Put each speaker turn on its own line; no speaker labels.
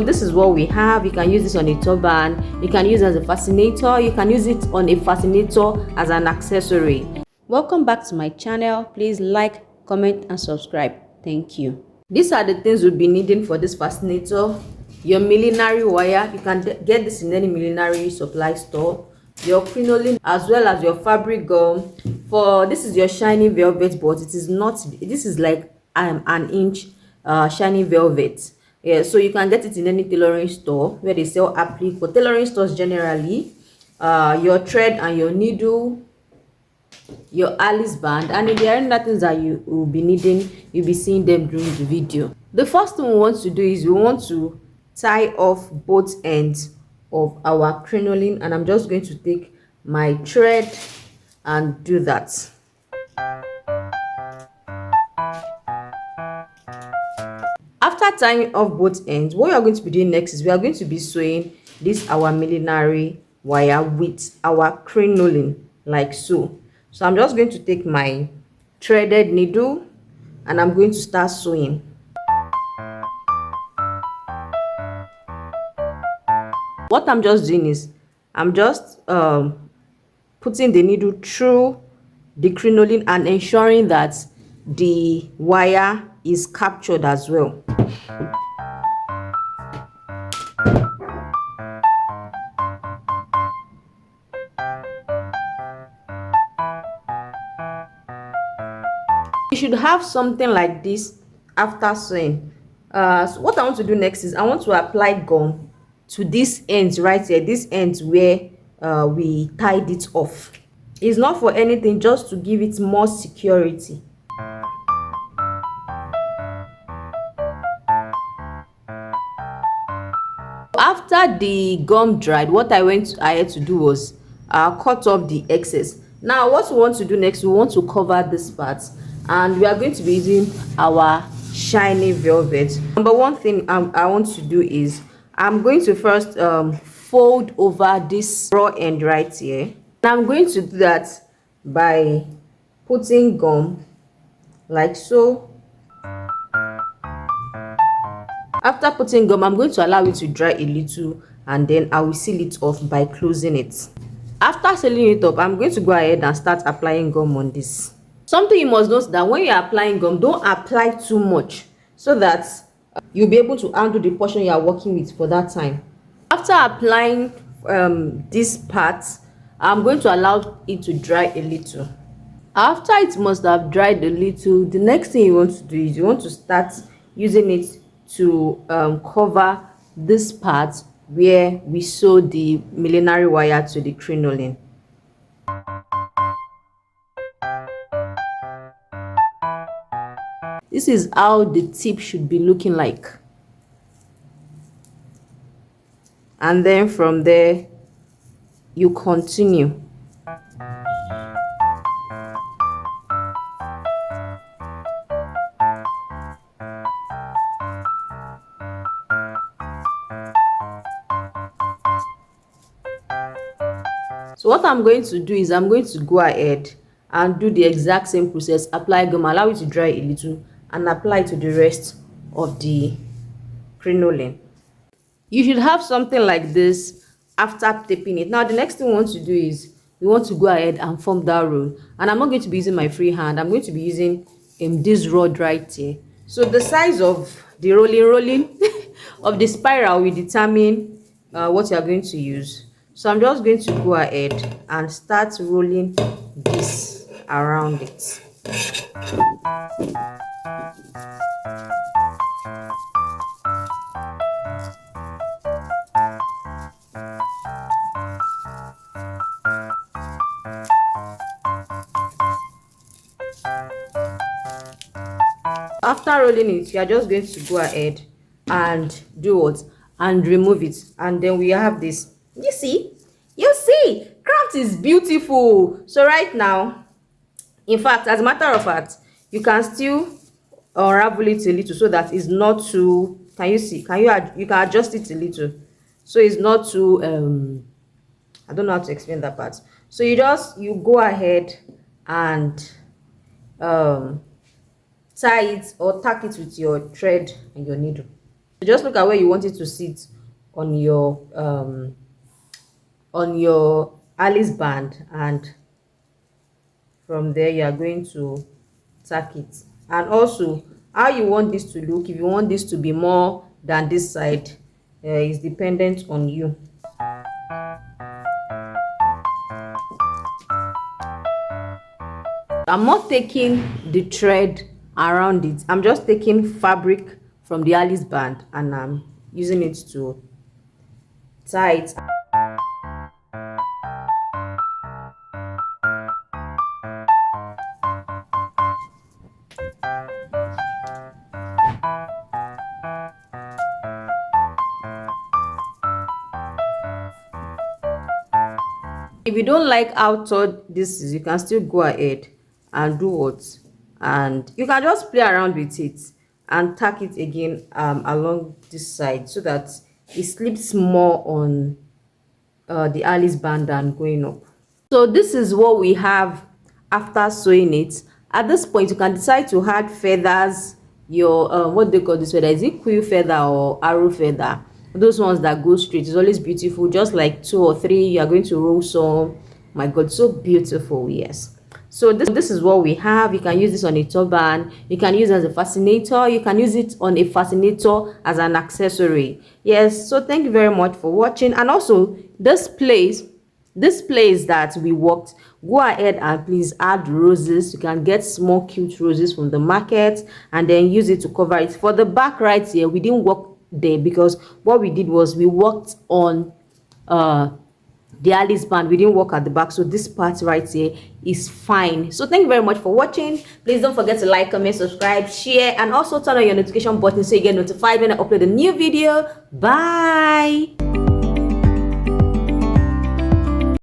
This is what we have. You can use this on a turban, you can use it as a fascinator, you can use it on a fascinator as an accessory. Welcome back to my channel. Please like, comment and subscribe. Thank you. These are the things we'll be needing for this fascinator. Your millinery wire, you can get this in any millinery supply store. Your crinoline, as well as your fabric gum. For this is your shiny velvet, but it is not, this is like an inch shiny velvet. Yeah, so you can get it in any tailoring store where they sell applique. For tailoring stores generally, your thread and your needle, your Alice band, and if there are other things that you will be needing, you'll be seeing them during the video. The first thing we want to do is we want to tie off both ends of our crinoline, and I'm just going to take my thread and do that. After tying off both ends, what we are going to be doing next is we are going to be sewing this our millinery wire with our crinoline, like so. So I'm just going to take my threaded needle and I'm going to start sewing. What I'm just doing is I'm just putting the needle through the crinoline and ensuring that the wire is captured as well. You should have something like this after sewing. So what I want to do next is I want to apply gum to this end right here, this end where we tied it off. It's not for anything, just to give it more security. After the gum dried, what I went ahead to do was cut off the excess. Now what we want to do next, we want to cover this part, and we are going to be using our shiny velvet. Number one thing I want to do is I'm going to first fold over this raw end right here. And I'm going to do that by putting gum like so. After putting gum, I'm going to allow it to dry a little, and then I will seal it off by closing it. After sealing it up, I'm going to go ahead and start applying gum on this. Something you must note that when you're applying gum, don't apply too much so that you'll be able to handle the portion you are working with for that time. After applying this part, I'm going to allow it to dry a little. After it must have dried a little, the next thing you want to do is you want to start using it to cover this part where we sew the millinery wire to the crinoline. This is how the tip should be looking like. And then from there, you continue. So what I'm going to do is I'm going to go ahead and do the exact same process. Apply gum, allow it to dry a little, and apply to the rest of the crinoline. You should have something like this after taping it. Now the next thing we want to do is we want to go ahead and form that roll, and I'm not going to be using my free hand. I'm going to be using this rod right here. So the size of the rolling of the spiral will determine what you are going to use. So I'm just going to go ahead and start rolling this around it. After rolling it, you are just going to go ahead and do what? And remove it. And then we have this. You see, craft is beautiful. So right now, in fact, as a matter of fact, you can still unravel it a little so that it's not too, can you see, you can adjust it a little so it's not too I don't know how to explain that part. So you go ahead and tie it or tack it with your thread and your needle. Just look at where you want it to sit on your Alice band, and from there you are going to tack it. And also how you want this to look, if you want this to be more than this side, is dependent on you. I'm not taking the thread around it, I'm just taking fabric from the Alice band and I'm using it to tie it. If you don't like how taut this is, you can still go ahead and do what, and you can just play around with it and tack it again along this side so that it slips more on the Alice band than going up. So this is what we have after sewing it. At this point you can decide to add feathers, your what they call this feather, is it quill feather or arrow feather? Those ones that go straight is always beautiful. Just like 2 or 3, you are going to roll some. My god, so beautiful. Yes, so this is what we have. You can use this on a turban, you can use it as a fascinator, you can use it on a fascinator as an accessory. Yes, so thank you very much for watching. And also this place that we worked, go ahead and please add roses. You can get small cute roses from the market and then use it to cover it. For the back right here, we didn't work there because what we did was we worked on the Alice band, we didn't work at the back, so this part right here is fine. So thank you very much for watching. Please don't forget to like, comment, subscribe, share, and also turn on your notification button so you get notified when I upload a new video. Bye.